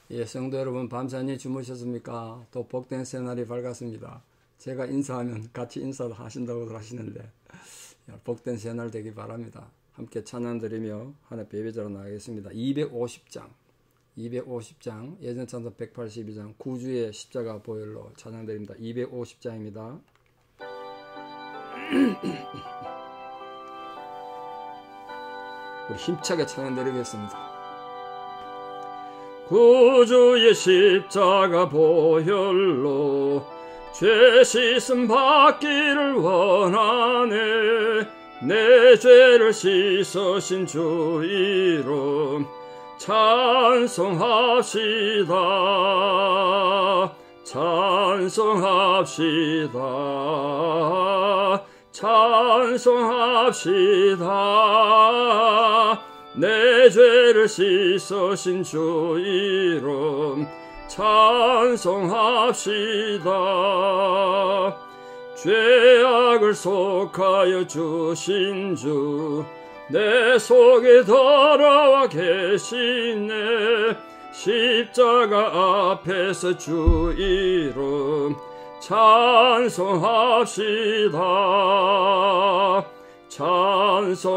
예, 성도 여러분, 밤새니 주무셨습니까? 또 복된 새날이 밝았습니다. 제가 인사하면 같이 인사도 하신다고 하시는데, 복된 새날 되기 바랍니다. 함께 찬양 드리며 하나님 예배자로 나가겠습니다. 250장, 예전 찬송 182장, 구주의 십자가 보혈로 찬양 드립니다. 250장입니다. 우리 힘차게 찬양 드리겠습니다. 구주의 십자가 보혈로 죄 씻음 받기를 원하네. 내 죄를 씻으신 주 이름 찬송합시다. 찬송합시다. 찬송합시다. 내 죄를 씻으신 주 이름 찬송합시다. 죄악을 속하여 주신 주 내 속에 돌아와 계시네. 십자가 앞에서 주 이름 찬송합시다. 찬송합시다.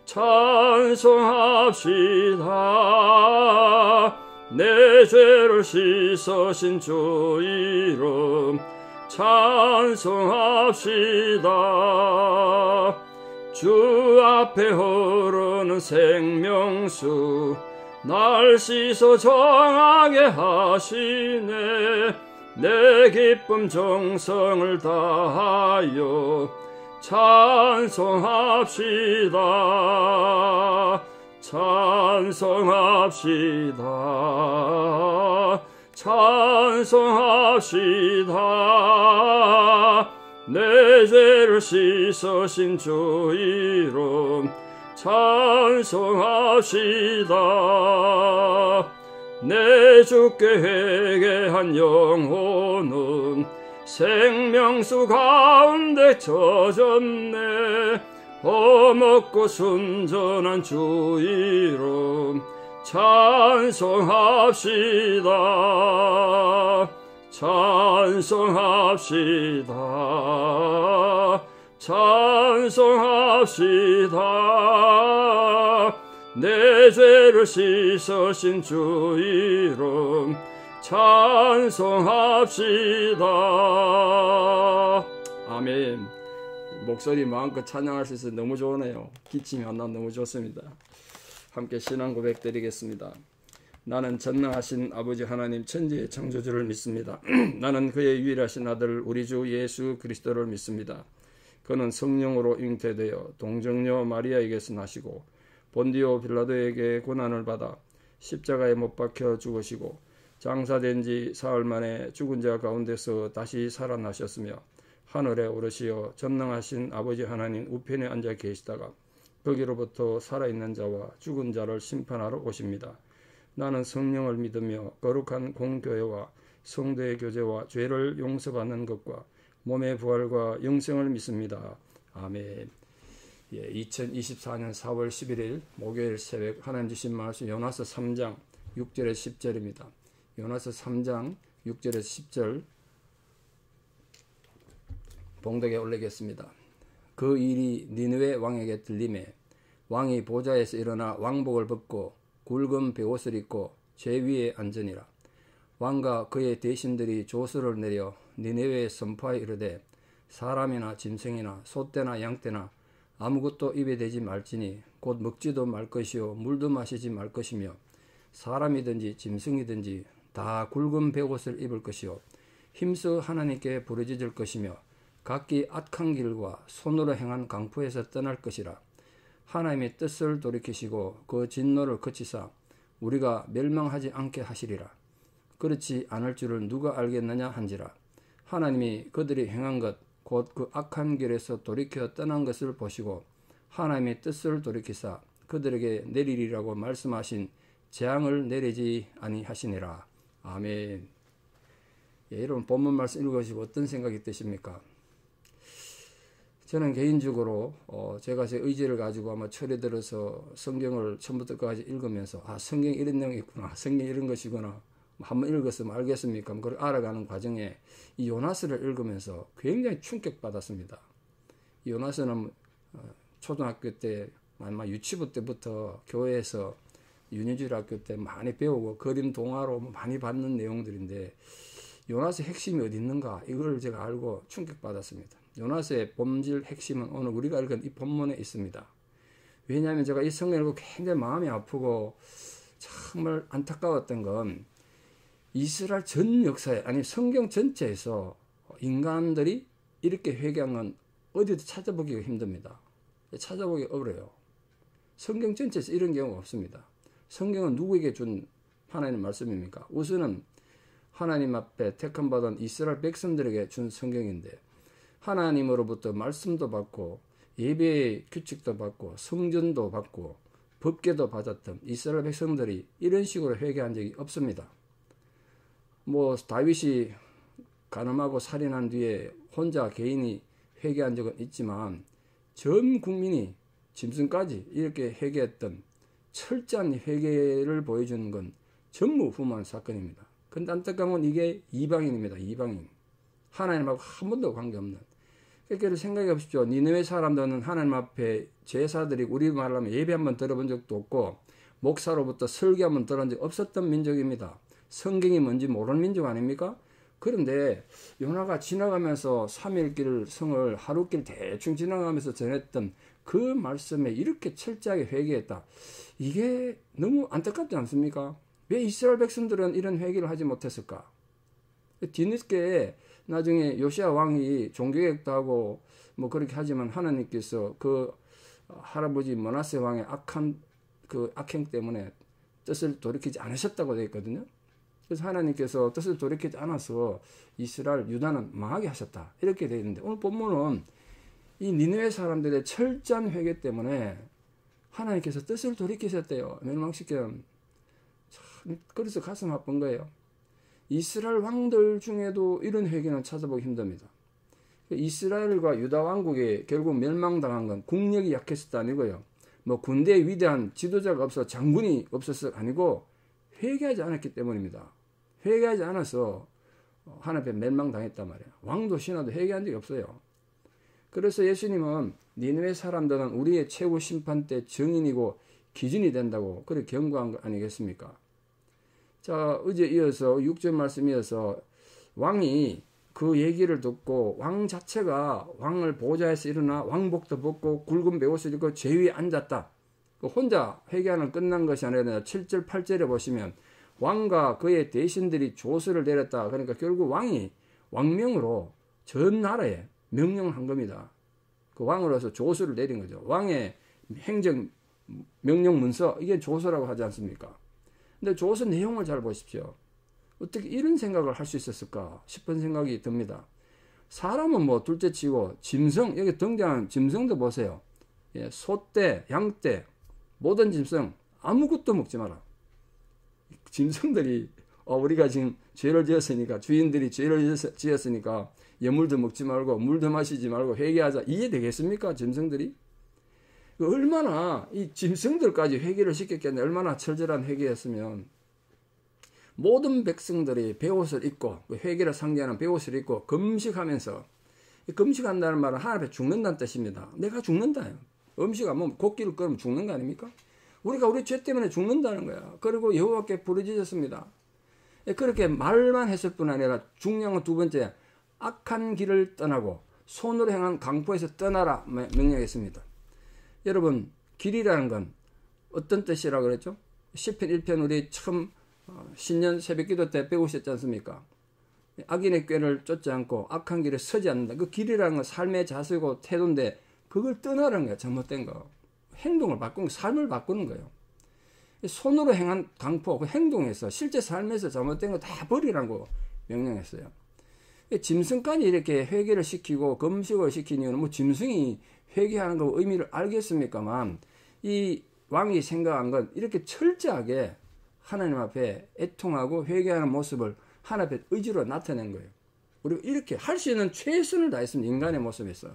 찬송합시다. 내 죄를 씻으신 주 이름 찬송합시다. 주 앞에 흐르는 생명수 날 씻어 정하게 하시네. 내 기쁨 정성을 다하여 찬송합시다. 찬송합시다. 찬송합시다. 내 죄를 씻으신 주 이름 찬송합시다. 내 주께 회개한 영혼은 생명수 가운데 젖었네. 험없고 순전한 주 이름 찬송합시다. 찬송합시다. 찬송합시다. 내 죄를 씻으신 주 이름 찬송합시다. 아멘. 목소리 마음껏 찬양할 수 있어서 너무 좋으네요. 기침이 안 나면 너무 좋습니다. 함께 신앙 고백 드리겠습니다. 나는 전능하신 아버지 하나님 천지의 창조주를 믿습니다. 나는 그의 유일하신 아들 우리 주 예수 그리스도를 믿습니다. 그는 성령으로 잉태되어 동정녀 마리아에게서 나시고 본디오 빌라도에게 고난을 받아 십자가에 못 박혀 죽으시고 장사된 지 사흘 만에 죽은 자 가운데서 다시 살아나셨으며 하늘에 오르시어 전능하신 아버지 하나님 우편에 앉아 계시다가 거기로부터 살아있는 자와 죽은 자를 심판하러 오십니다. 나는 성령을 믿으며 거룩한 공교회와 성도의 교제와 죄를 용서받는 것과 몸의 부활과 영생을 믿습니다. 아멘. 2024년 4월 11일 목요일 새벽 하나님 주신 말씀 요나서 3장 6절에서 10절입니다. 요나서 3장 6절에서 10절 봉독에 올리겠습니다. 그 일이 니느웨 왕에게 들림에 왕이 보좌에서 일어나 왕복을 벗고 굵은 베옷을 입고 제 위에 앉으니라. 왕과 그의 대신들이 조서를 내려 니느웨에 선포하여 이르되 사람이나 짐승이나 소떼나 양떼나 아무것도 입에 대지 말지니 곧 먹지도 말 것이요 물도 마시지 말 것이며 사람이든지 짐승이든지 다 굵은 베옷을 입을 것이요 힘써 하나님께 부르짖을 것이며 각기 악한 길과 손으로 행한 강포에서 떠날 것이라. 하나님의 뜻을 돌이키시고 그 진노를 그치사 우리가 멸망하지 않게 하시리라. 그렇지 않을 줄을 누가 알겠느냐 한지라. 하나님이 그들이 행한 것 곧 그 악한 길에서 돌이켜 떠난 것을 보시고 하나님의 뜻을 돌이키사 그들에게 내리리라고 말씀하신 재앙을 내리지 아니하시니라. 아멘. 여러분 본문 말씀 읽으시고 어떤 생각이 드십니까? 저는 개인적으로 제가 제 의지를 가지고 아마 철에 들어서 성경을 처음부터 끝까지 읽으면서 성경에 이런 내용이 있구나, 성경에 이런 것이구나, 한번 읽었으면 알겠습니까? 그걸 알아가는 과정에 이 요나스를 읽으면서 굉장히 충격받았습니다. 이 요나스는 초등학교 때 아마 유치부 때부터 교회에서 윤희줄 학교 때 많이 배우고 그림 동화로 많이 받는 내용들인데 요나스의 핵심이 어디 있는가 이걸 제가 알고 충격받았습니다. 요나스의 본질 핵심은 오늘 우리가 읽은 이 본문에 있습니다. 왜냐하면 제가 이 성경을 읽고 굉장히 마음이 아프고 정말 안타까웠던 건 이스라엘 전 역사에 아니 성경 전체에서 인간들이 이렇게 회개한 건 어디도 찾아보기가 힘듭니다. 찾아보기 어려워요. 성경 전체에서 이런 경우가 없습니다. 성경은 누구에게 준 하나님의 말씀입니까? 우선은 하나님 앞에 택함받은 이스라엘 백성들에게 준 성경인데 하나님으로부터 말씀도 받고 예배의 규칙도 받고 성전도 받고 법궤도 받았던 이스라엘 백성들이 이런 식으로 회개한 적이 없습니다. 다윗이 간음하고 살인한 뒤에 혼자 개인이 회개한 적은 있지만 전 국민이 짐승까지 이렇게 회개했던 철저한 회개를 보여주는 건 전무후무한 사건입니다. 근데 안타까운 건 이게 이방인입니다. 이방인. 하나님하고 한 번도 관계없는. 그러니까 생각해 보십시오. 니느웨 사람들은 하나님 앞에 제사들이 우리 말하면 예배 한번 들어본 적도 없고 목사로부터 설교 한번 들은 적 없었던 민족입니다. 성경이 뭔지 모르는 민족 아닙니까? 그런데 요나가 지나가면서 3일길 성을 하루길 대충 지나가면서 전했던 그 말씀에 이렇게 철저하게 회개했다. 이게 너무 안타깝지 않습니까? 왜 이스라엘 백성들은 이런 회개를 하지 못했을까? 뒤늦게 나중에 요시야 왕이 종교개혁도 하고 그렇게 하지만 하나님께서 그 할아버지 므낫세 왕의 악한 그 악행 때문에 뜻을 돌이키지 않으셨다고 되어 있거든요. 그래서 하나님께서 뜻을 돌이키지 않아서 이스라엘 유다는 망하게 하셨다. 이렇게 되어 있는데 오늘 본문은 이 니느웨 사람들의 철저한 회개 때문에 하나님께서 뜻을 돌이키셨대요. 멸망시키는. 참 그래서 가슴 아픈 거예요. 이스라엘 왕들 중에도 이런 회개는 찾아보기 힘듭니다. 이스라엘과 유다 왕국이 결국 멸망당한 건 국력이 약했을 아니고요. 군대에 위대한 지도자가 없어 장군이 없었을 아니고 회개하지 않았기 때문입니다. 회개하지 않아서 하나님 앞에 멸망당했단 말이에요. 왕도 신하도 회개한 적이 없어요. 그래서 예수님은 니느웨 사람들은 우리의 최고 심판 때 증인이고 기준이 된다고 그렇게 경고한 거 아니겠습니까? 자, 어제 이어서 6절 말씀 이어서 왕이 그 얘기를 듣고 왕 자체가 왕을 보좌에서 일어나 왕복도 벗고 굵은 베옷을 입고 제 위에 앉았다. 혼자 회개하는 끝난 것이 아니라 7절 8절에 보시면 왕과 그의 대신들이 조서를 내렸다. 그러니까 결국 왕이 왕명으로 전 나라에 명령을 한 겁니다. 그 왕으로서 조서를 내린 거죠. 왕의 행정 명령 문서 이게 조서라고 하지 않습니까? 근데 조서 내용을 잘 보십시오. 어떻게 이런 생각을 할 수 있었을까 싶은 생각이 듭니다. 사람은 둘째치고 짐승 여기 등장한 짐승도 보세요. 소떼, 양떼 모든 짐승 아무것도 먹지 마라. 짐승들이 우리가 지금 죄를 지었으니까 주인들이 죄를 지었으니까 예물도 먹지 말고 물도 마시지 말고 회개하자. 이해되겠습니까? 짐승들이? 얼마나 이 짐승들까지 회개를 시켰겠네. 얼마나 철저한 회개였으면 모든 백성들이 베옷을 입고 회개를 상징하는 베옷을 입고 금식하면서 금식한다는 말은 하나님 앞에 죽는다는 뜻입니다. 내가 죽는다. 음식 안 먹으면 곡기를 끊으면 죽는 거 아닙니까? 우리가 우리 죄 때문에 죽는다는 거야. 그리고 여호와께 부르짖었습니다. 그렇게 말만 했을 뿐 아니라 중요한 건 두 번째 악한 길을 떠나고 손으로 행한 강포에서 떠나라 명령했습니다. 여러분 길이라는 건 어떤 뜻이라고 그랬죠? 시편 1편 우리 처음 신년 새벽기도 때 배우셨지 않습니까? 악인의 꾀를 쫓지 않고 악한 길에 서지 않는다. 그 길이라는 건 삶의 자세고 태도인데 그걸 떠나라는 거야. 잘못된 거. 행동을 바꾸는 삶을 바꾸는 거예요. 손으로 행한 강포, 그 행동에서 실제 삶에서 잘못된 거 다 버리라고 명령했어요. 짐승까지 이렇게 회개를 시키고 금식을 시킨 이유는 짐승이 회개하는 거 의미를 알겠습니까만 이 왕이 생각한 건 이렇게 철저하게 하나님 앞에 애통하고 회개하는 모습을 하나님 앞에 의지로 나타낸 거예요. 우리가 이렇게 할 수 있는 최선을 다했습니다. 인간의 모습에서.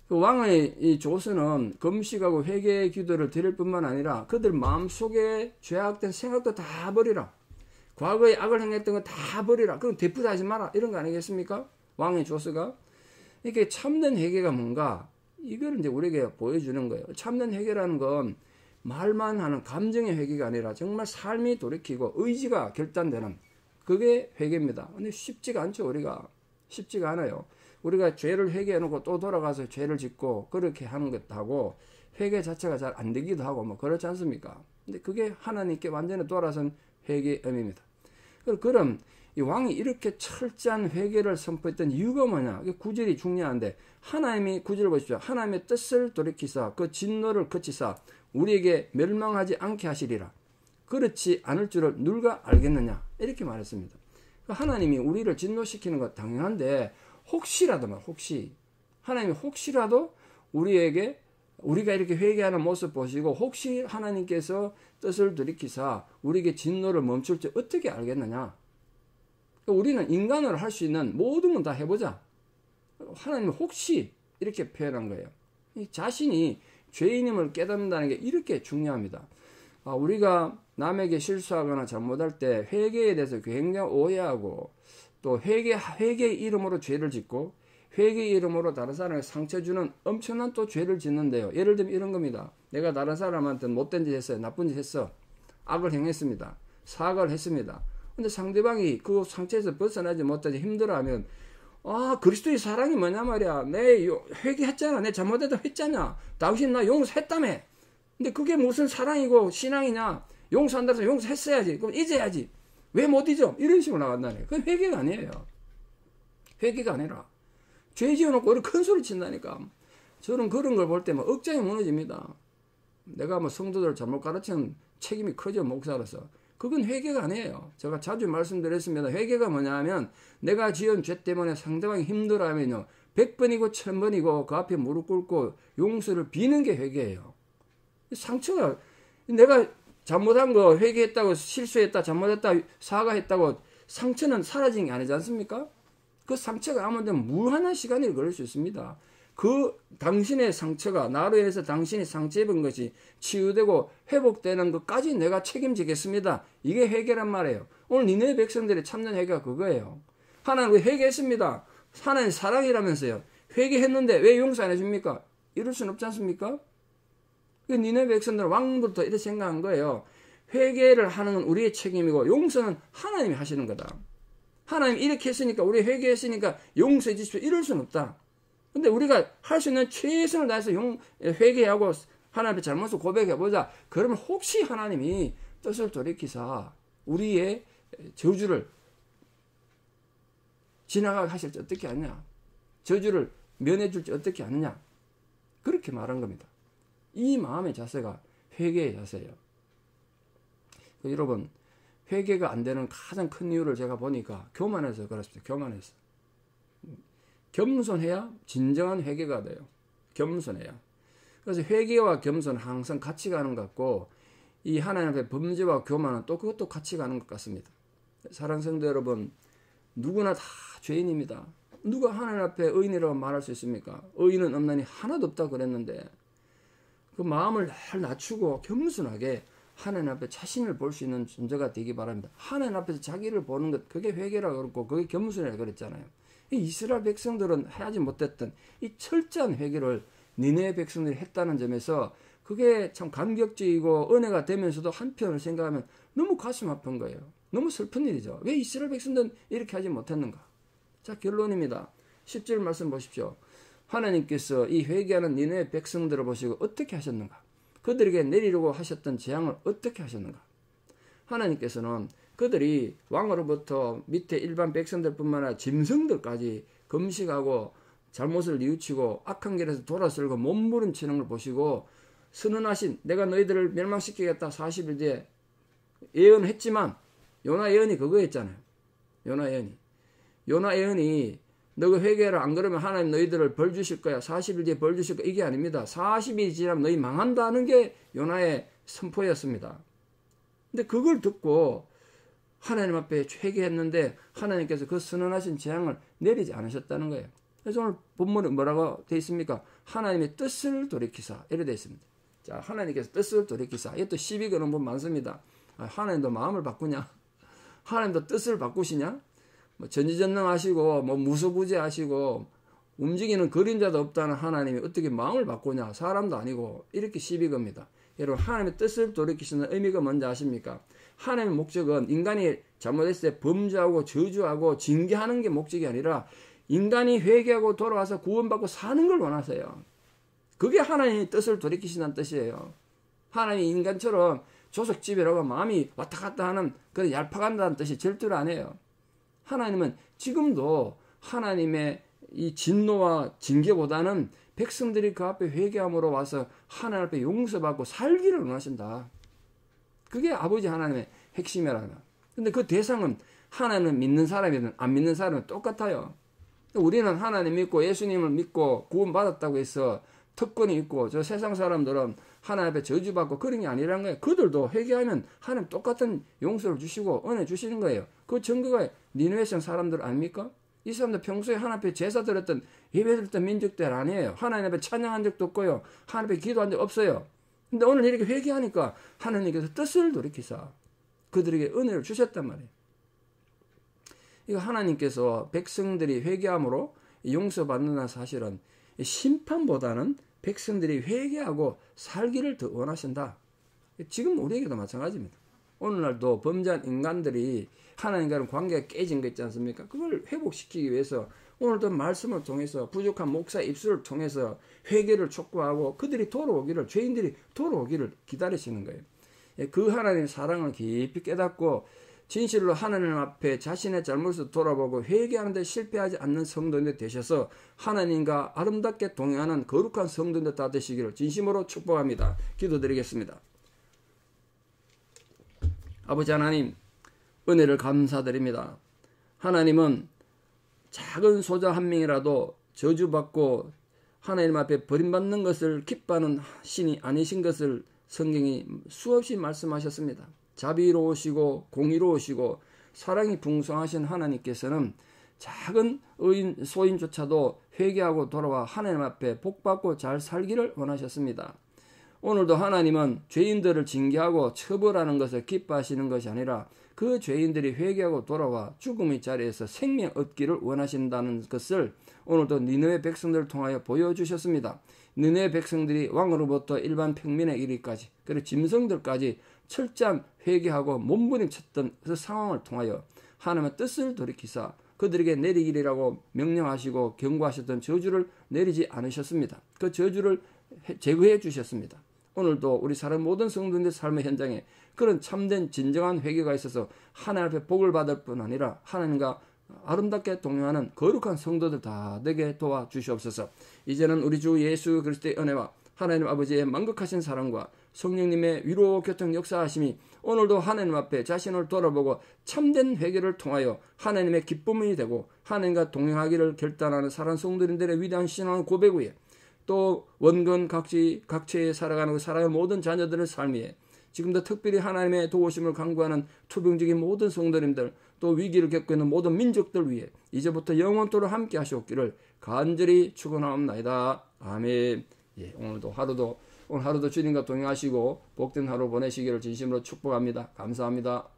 그 왕의 이 조서는 금식하고 회개의 기도를 드릴 뿐만 아니라 그들 마음속에 죄악된 생각도 다 버리라. 과거에 악을 행했던 거 다 버리라. 그럼 되풀이 하지 마라. 이런 거 아니겠습니까? 왕의 조서가. 이게 참된 회개가 뭔가? 이걸 이제 우리에게 보여주는 거예요. 참된 회개라는 건 말만 하는 감정의 회개가 아니라 정말 삶이 돌이키고 의지가 결단되는 그게 회개입니다. 근데 쉽지가 않죠, 우리가. 쉽지가 않아요. 우리가 죄를 회개해놓고 또 돌아가서 죄를 짓고 그렇게 하는 것도 하고 회개 자체가 잘 안 되기도 하고 뭐 그렇지 않습니까? 근데 그게 하나님께 완전히 돌아선 회개의 의미입니다. 그럼 이 왕이 이렇게 철저한 회개를 선포했던 이유가 뭐냐? 이게 구절이 중요한데 하나님이 구절을 보십시오. 하나님의 뜻을 돌이키사 그 진노를 그치사 우리에게 멸망하지 않게 하시리라. 그렇지 않을 줄을 누가 알겠느냐? 이렇게 말했습니다. 하나님이 우리를 진노시키는 것 당연한데 혹시라도 하나님이 혹시라도 우리가 이렇게 회개하는 모습 보시고 혹시 하나님께서 뜻을 돌이키사 우리에게 진노를 멈출지 어떻게 알겠느냐? 우리는 인간으로 할 수 있는 모든 건 다 해보자. 하나님은 혹시 이렇게 표현한 거예요. 자신이 죄인임을 깨닫는다는 게 이렇게 중요합니다. 우리가 남에게 실수하거나 잘못할 때 회개에 대해서 굉장히 오해하고 또 회개의 이름으로 죄를 짓고 회개의 이름으로 다른 사람에게 상처 주는 엄청난 또 죄를 짓는데요. 예를 들면 이런 겁니다. 내가 다른 사람한테 못된 짓 했어요. 나쁜 짓 했어. 악을 행했습니다. 사과를 했습니다. 근데 상대방이 그 상처에서 벗어나지 못하지 힘들어하면 그리스도의 사랑이 뭐냐 말이야. 내 회개했잖아. 내 잘못했다 했잖아. 당신 나 용서했다며. 근데 그게 무슨 사랑이고 신앙이냐. 용서한다고 해서 용서했어야지. 그럼 잊어야지. 왜 못 잊어? 이런 식으로 나간다네. 그건 회개가 아니에요. 회개가 아니라 죄 지어놓고 우리 큰 소리 친다니까. 저는 그런 걸 볼 때 막 억장이 무너집니다. 내가 뭐 성도들 잘못 가르치는 책임이 크죠, 목사로서. 그건 회개가 아니에요. 제가 자주 말씀드렸습니다. 회개가 뭐냐 하면 내가 지은 죄 때문에 상대방이 힘들어하면요 100번이고 1000번이고 그 앞에 무릎 꿇고 용서를 비는 게 회개예요. 상처가 내가 잘못한 거 회개했다고 실수했다 잘못했다 사과했다고 상처는 사라진 게 아니지 않습니까? 그 상처가 아무데나 무한한 시간이 걸릴 수 있습니다. 그 당신의 상처가 나로 인해서 당신이 상처 입은 것이 치유되고 회복되는 것까지 내가 책임지겠습니다. 이게 회개란 말이에요. 오늘 니네 백성들의 참된 회개가 그거예요. 하나님 회개했습니다. 하나님 사랑이라면서요. 회개했는데 왜 용서 안 해줍니까? 이럴 수는 없지 않습니까? 니네 백성들은 왕부터 이렇게 생각한 거예요. 회개를 하는 건 우리의 책임이고 용서는 하나님이 하시는 거다. 하나님 이렇게 했으니까 우리 회개했으니까 용서해 주십시오. 이럴 수는 없다. 근데 우리가 할 수 있는 최선을 다해서 회개하고 하나님의 잘못을 고백해보자. 그러면 혹시 하나님이 뜻을 돌이키사 우리의 저주를 지나가게 하실지 어떻게 하느냐. 저주를 면해줄지 어떻게 하느냐. 그렇게 말한 겁니다. 이 마음의 자세가 회개의 자세예요. 여러분 회개가 안 되는 가장 큰 이유를 제가 보니까 교만해서 그렇습니다. 교만해서. 겸손해야 진정한 회개가 돼요. 겸손해야. 그래서 회개와 겸손은 항상 같이 가는 것 같고 이 하나님 앞에 범죄와 교만은 또 그것도 같이 가는 것 같습니다. 사랑하는 성도 여러분 누구나 다 죄인입니다. 누가 하나님 앞에 의인이라고 말할 수 있습니까? 의인은 없나니 하나도 없다고 그랬는데 그 마음을 날 낮추고 겸손하게 하나님 앞에 자신을 볼 수 있는 존재가 되기 바랍니다. 하나님 앞에서 자기를 보는 것 그게 회개라고 그랬고 그게 겸손이라고 그랬잖아요. 이 이스라엘 백성들은 하지 못했던 이 철저한 회개를 니네 백성들이 했다는 점에서 그게 참 감격적이고 은혜가 되면서도 한편으로 생각하면 너무 가슴 아픈 거예요. 너무 슬픈 일이죠. 왜 이스라엘 백성들은 이렇게 하지 못했는가? 자 결론입니다. 10절 말씀 보십시오. 하나님께서 이 회개하는 니네 백성들을 보시고 어떻게 하셨는가? 그들에게 내리려고 하셨던 재앙을 어떻게 하셨는가? 하나님께서는 그들이 왕으로부터 밑에 일반 백성들뿐만 아니라 짐승들까지 금식하고 잘못을 뉘우치고 악한 길에서 돌아설고 몸부림치는 걸 보시고 선언하신 내가 너희들을 멸망시키겠다 40일 뒤에 예언했지만 요나 예언이 그거였잖아요. 요나 예언이 너가 회개를 안 그러면 하나님 너희들을 벌 주실 거야. 40일 뒤에 벌 주실 거야. 이게 아닙니다. 40일이 지나면 너희 망한다는 게 요나의 선포였습니다. 근데 그걸 듣고 하나님 앞에 회개했는데 하나님께서 그 선언하신 재앙을 내리지 않으셨다는 거예요. 그래서 오늘 본문에 뭐라고 되어 있습니까? 하나님의 뜻을 돌이키사 이래 되어 있습니다. 자, 하나님께서 뜻을 돌이키사. 이것도 시비 거는 분 많습니다. 하나님도 마음을 바꾸냐? 하나님도 뜻을 바꾸시냐? 뭐 전지전능하시고 뭐 무소부재하시고 움직이는 그림자도 없다는 하나님이 어떻게 마음을 바꾸냐? 사람도 아니고 이렇게 시비 겁니다. 여러분, 하나님의 뜻을 돌이키시는 의미가 뭔지 아십니까? 하나님의 목적은 인간이 잘못했을 때 범죄하고 저주하고 징계하는 게 목적이 아니라 인간이 회개하고 돌아와서 구원받고 사는 걸 원하세요. 그게 하나님의 뜻을 돌이키신다는 뜻이에요. 하나님이 인간처럼 조석집이라고 마음이 왔다 갔다 하는 그런 얄팍한다는 뜻이 절대로 아니에요. 하나님은 지금도 하나님의 이 진노와 징계보다는 백성들이 그 앞에 회개함으로 와서 하나님 앞에 용서받고 살기를 원하신다. 그게 아버지 하나님의 핵심이라는 거야. 근데 그 대상은 하나님을 믿는 사람이든 안 믿는 사람은 똑같아요. 우리는 하나님 믿고 예수님을 믿고 구원받았다고 해서 특권이 있고 저 세상 사람들은 하나님 앞에 저주받고 그런 게 아니라는 거예요. 그들도 회개하면 하나님 똑같은 용서를 주시고 은혜 주시는 거예요. 그 증거가 니느웨성 사람들 아닙니까? 이 사람들 평소에 하나님 앞에 제사 드렸던 예배 드렸던 민족들 아니에요. 하나님 앞에 찬양한 적도 없고요. 하나님 앞에 기도한 적 없어요. 근데 오늘 이렇게 회개하니까 하나님께서 뜻을 돌이키사 그들에게 은혜를 주셨단 말이에요. 이거 하나님께서 백성들이 회개함으로 용서받는다는 사실은 심판보다는 백성들이 회개하고 살기를 더 원하신다. 지금 우리에게도 마찬가지입니다. 오늘날도 범죄한 인간들이 하나님과는 관계가 깨진 거 있지 않습니까? 그걸 회복시키기 위해서 오늘도 말씀을 통해서 부족한 목사 입술을 통해서 회개를 촉구하고 그들이 돌아오기를, 죄인들이 돌아오기를 기다리시는 거예요. 그 하나님의 사랑을 깊이 깨닫고 진실로 하나님 앞에 자신의 잘못을 돌아보고 회개하는 데 실패하지 않는 성도인들 되셔서 하나님과 아름답게 동행하는 거룩한 성도인들 다 되시기를 진심으로 축복합니다. 기도드리겠습니다. 아버지 하나님, 은혜를 감사드립니다. 하나님은 작은 소자 한 명이라도 저주받고 하나님 앞에 버림받는 것을 기뻐하는 신이 아니신 것을 성경이 수없이 말씀하셨습니다. 자비로우시고 공의로우시고 사랑이 풍성하신 하나님께서는 작은 의인 소인조차도 회개하고 돌아와 하나님 앞에 복받고 잘 살기를 원하셨습니다. 오늘도 하나님은 죄인들을 징계하고 처벌하는 것을 기뻐하시는 것이 아니라 그 죄인들이 회개하고 돌아와 죽음의 자리에서 생명 얻기를 원하신다는 것을 오늘도 니느웨 백성들을 통하여 보여주셨습니다. 니느웨 백성들이 왕으로부터 일반 평민에 이르기까지 그리고 짐승들까지 철저한 회개하고 몸부림쳤던 그 상황을 통하여 하나님의 뜻을 돌이키사 그들에게 내리기라고 명령하시고 경고하셨던 저주를 내리지 않으셨습니다. 그 저주를 제거해 주셨습니다. 오늘도 우리 사람 모든 성도인의 삶의 현장에 그런 참된 진정한 회개가 있어서 하나님 앞에 복을 받을 뿐 아니라 하나님과 아름답게 동행하는 거룩한 성도들 다 되게 도와주시옵소서. 이제는 우리 주 예수 그리스도의 은혜와 하나님 아버지의 만극하신 사랑과 성령님의 위로 교통 역사하심이 오늘도 하나님 앞에 자신을 돌아보고 참된 회개를 통하여 하나님의 기쁨이 되고 하나님과 동행하기를 결단하는 사랑 성도님들의 위대한 신앙 고백 위에 또 원근 각처에 살아가는 그 사랑의 모든 자녀들의 삶 위에 지금도 특별히 하나님의 도우심을 간구하는 투병적인 모든 성도님들 또 위기를 겪고 있는 모든 민족들 위해 이제부터 영원토록 함께 하시옵기를 간절히 축원하옵나이다. 아멘. 오늘 하루도 주님과 동행하시고 복된 하루 보내시기를 진심으로 축복합니다. 감사합니다.